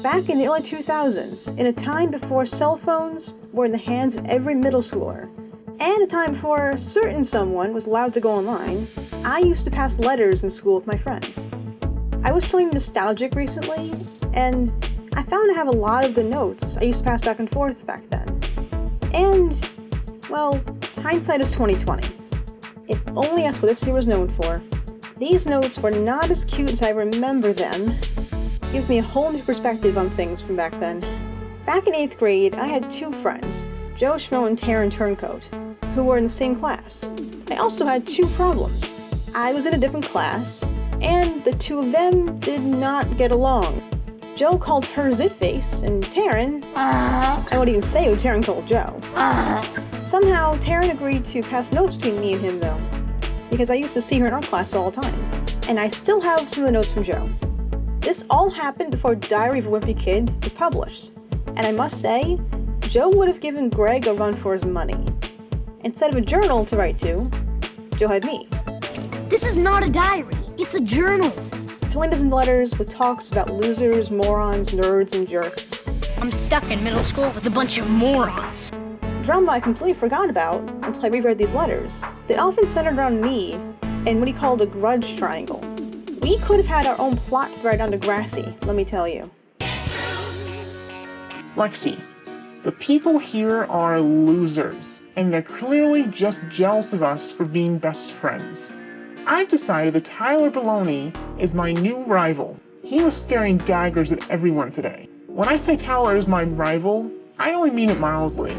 Back in the early 2000s, in a time before cell phones were in the hands of every middle schooler, and a time before a certain someone was allowed to go online, I used to pass letters in school with my friends. I was feeling nostalgic recently, and I found I have a lot of the notes I used to pass back and forth back then. And, well, hindsight is 2020. If only that's what this year was known for. These notes were not as cute as I remember them. Gives me a whole new perspective on things from back then. Back in 8th grade, I had two friends, Joe Schmo and Taryn Turncoat, who were in the same class. I also had two problems. I was in a different class, and the two of them did not get along. Joe called her Zitface, and Taryn... I won't even say who Taryn called Joe. Somehow, Taryn agreed to pass notes between me and him, though, because I used to see her in art class all the time. And I still have some of the notes from Joe. This all happened before Diary of a Wimpy Kid was published, and I must say, Joe would have given Greg a run for his money. Instead of a journal to write to, Joe had me. This is not a diary, it's a journal. Filling dozen letters with talks about losers, morons, nerds, and jerks. I'm stuck in middle school with a bunch of morons. Drama I completely forgot about until I reread these letters. They often centered around me and what he called a grudge triangle. We could have had our own plot right on Degrassi, let me tell you. Lexi, the people here are losers, and they're clearly just jealous of us for being best friends. I've decided that Tyler Baloney is my new rival. He was staring daggers at everyone today. When I say Tyler is my rival, I only mean it mildly.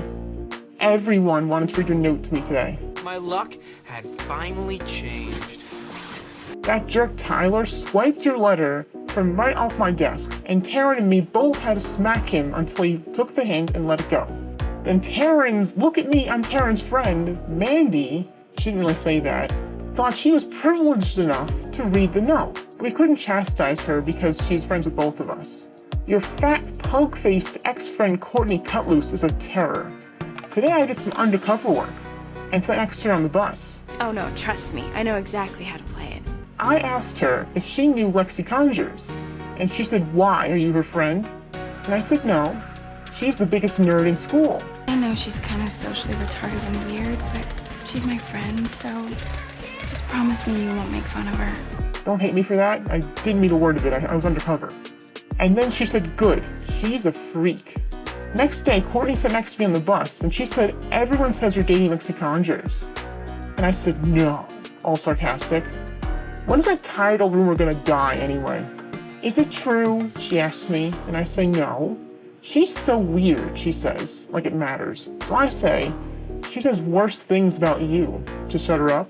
Everyone wanted to read your note to me today. My luck had finally changed. That jerk Tyler swiped your letter from right off my desk, and Taryn and me both had to smack him until he took the hint and let it go. Then Taryn's, look at me, I'm Taryn's friend, Mandy, she didn't really say that, thought she was privileged enough to read the note. We couldn't chastise her because she's friends with both of us. Your fat, poke-faced ex-friend Courtney Cutloose is a terror. Today I did some undercover work, and sat next to her on the bus. Oh no, trust me, I know exactly how to play it. I asked her if she knew Lexi Conjures, and she said, why, are you her friend? And I said, no, she's the biggest nerd in school. I know she's kind of socially retarded and weird, but she's my friend, so just promise me you won't make fun of her. Don't hate me for that, I didn't mean a word of it, I was undercover. And then she said, good, she's a freak. Next day, Courtney sat next to me on the bus, and she said, everyone says you're dating Lexi Conjures. And I said, no, all sarcastic. When is that tired old rumor gonna die anyway? Is it true? She asks me, and I say no. She's so weird, she says, like it matters. So I say, she says worse things about you. To shut her up.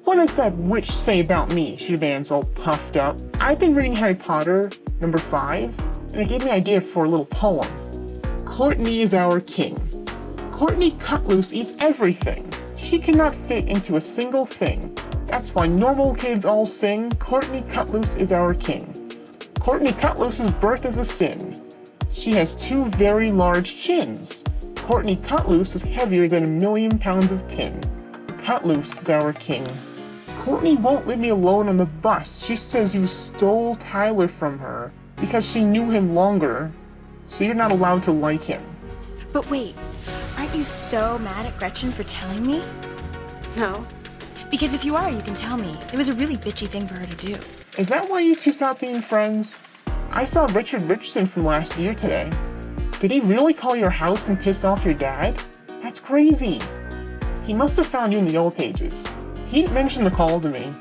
What does that witch say about me? She demands, all puffed up. I've been reading Harry Potter, number 5, and it gave me an idea for a little poem. Courtney is our king. Courtney Cutloose eats everything. She cannot fit into a single thing. That's why normal kids all sing, Courtney Cutloose is our king. Courtney Cutloose's birth is a sin. She has 2 very large chins. Courtney Cutloose is heavier than 1,000,000 pounds of tin. Cutloose is our king. Courtney won't leave me alone on the bus. She says you stole Tyler from her because she knew him longer, so you're not allowed to like him. But wait, aren't you so mad at Gretchen for telling me? No. Because if you are, you can tell me. It was a really bitchy thing for her to do. Is that why you two stopped being friends? I saw Richard Richardson from last year today. Did he really call your house and piss off your dad? That's crazy. He must have found you in the Yellow Pages. He didn't mention the call to me.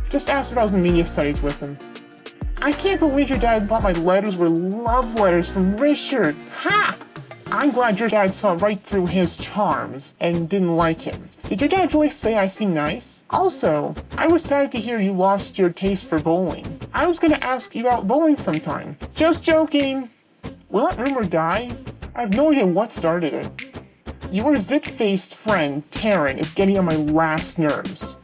Just asked if I was in media studies with him. I can't believe your dad thought my letters were love letters from Richard. Ha! I'm glad your dad saw right through his charms and didn't like him. Did your dad really say I seem nice? Also, I was sad to hear you lost your taste for bowling. I was gonna ask you out bowling sometime. Just joking! Will that rumor die? I have no idea what started it. Your zit-faced friend, Taryn, is getting on my last nerves.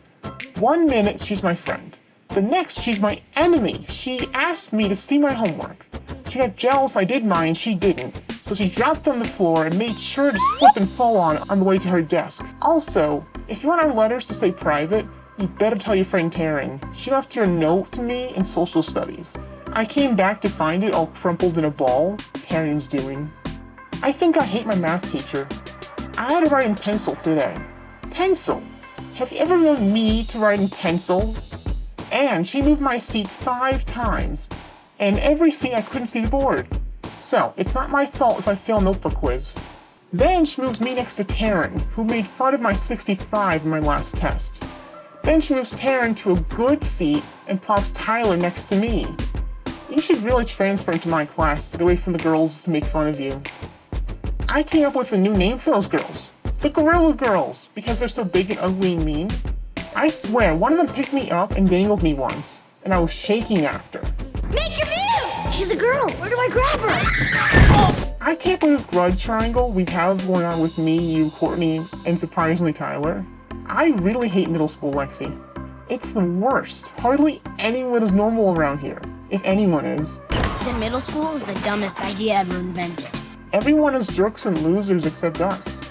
One minute, she's my friend. The next, she's my enemy. She asked me to see my homework. She got jealous I did mine, she didn't. So she dropped on the floor and made sure to slip and fall on the way to her desk. Also, if you want our letters to stay private, You better tell your friend Taryn. She left your note to me in social studies. I came back to find it all crumpled in a ball Taryn's doing. I think I hate my math teacher. I had to write in pencil today. Pencil? Have you ever known me to write in pencil? And she moved my seat 5 times. And every seat I couldn't see the board. So, it's not my fault if I fail a notebook quiz. Then she moves me next to Taryn, who made fun of my 65 in my last test. Then she moves Taryn to a good seat and plops Tyler next to me. You should really transfer into my class to get away from the girls to make fun of you. I came up with a new name for those girls. The Gorilla Girls, because they're so big and ugly and mean. I swear, one of them picked me up and dangled me once, and I was shaking after. Make your move! She's a girl. Where do I grab her? I can't believe this grudge triangle we have going on with me, you, Courtney, and surprisingly Tyler. I really hate middle school, Lexi. It's the worst. Hardly anyone is normal around here, if anyone is. Then middle school is the dumbest idea ever invented. Everyone is jerks and losers except us.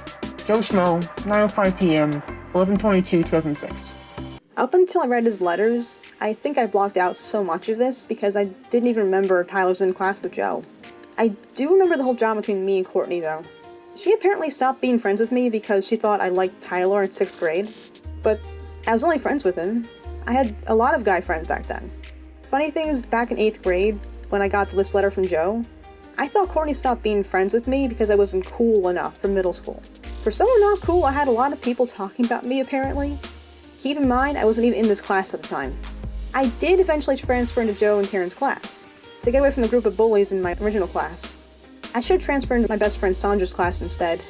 Joe Schmo, 9:05 p.m., 11/22/2006. Up until I read his letters, I think I blocked out so much of this because I didn't even remember Tyler was in class with Joe. I do remember the whole drama between me and Courtney, though. She apparently stopped being friends with me because she thought I liked Tyler in 6th grade, but I was only friends with him. I had a lot of guy friends back then. Funny thing is, back in 8th grade, when I got this letter from Joe, I thought Courtney stopped being friends with me because I wasn't cool enough for middle school. For someone not cool, I had a lot of people talking about me, apparently. Keep in mind, I wasn't even in this class at the time. I did eventually transfer into Joe and Taryn's class, to get away from the group of bullies in my original class. I should transfer into my best friend Sandra's class instead,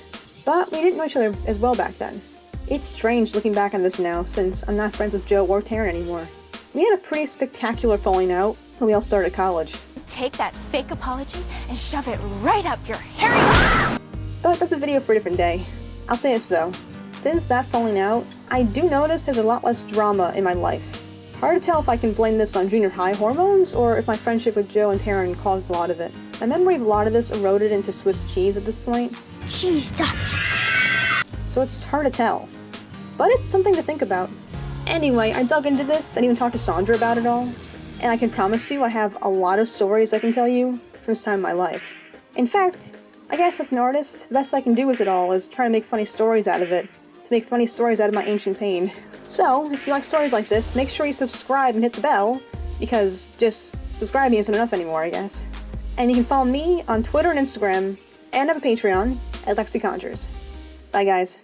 but we didn't know each other as well back then. It's strange looking back on this now, since I'm not friends with Joe or Taryn anymore. We had a pretty spectacular falling out when we all started college. Take that fake apology and shove it right up your hairy... But that's a video for a different day. I'll say this though, since that falling out, I do notice there's a lot less drama in my life. Hard to tell if I can blame this on junior high hormones, or if my friendship with Joe and Taryn caused a lot of it. My memory of a lot of this eroded into Swiss cheese at this point. Cheese Dutch. So it's hard to tell. But it's something to think about. Anyway, I dug into this and even talked to Sandra about it all. And I can promise you I have a lot of stories I can tell you from this time in my life. In fact, I guess as an artist, the best I can do with it all is try to make funny stories out of it, to make funny stories out of my ancient pain. So, if you like stories like this, make sure you subscribe and hit the bell, because just subscribing isn't enough anymore, I guess. And you can follow me on Twitter and Instagram, and I have a Patreon at Lexi Conjures. Bye guys.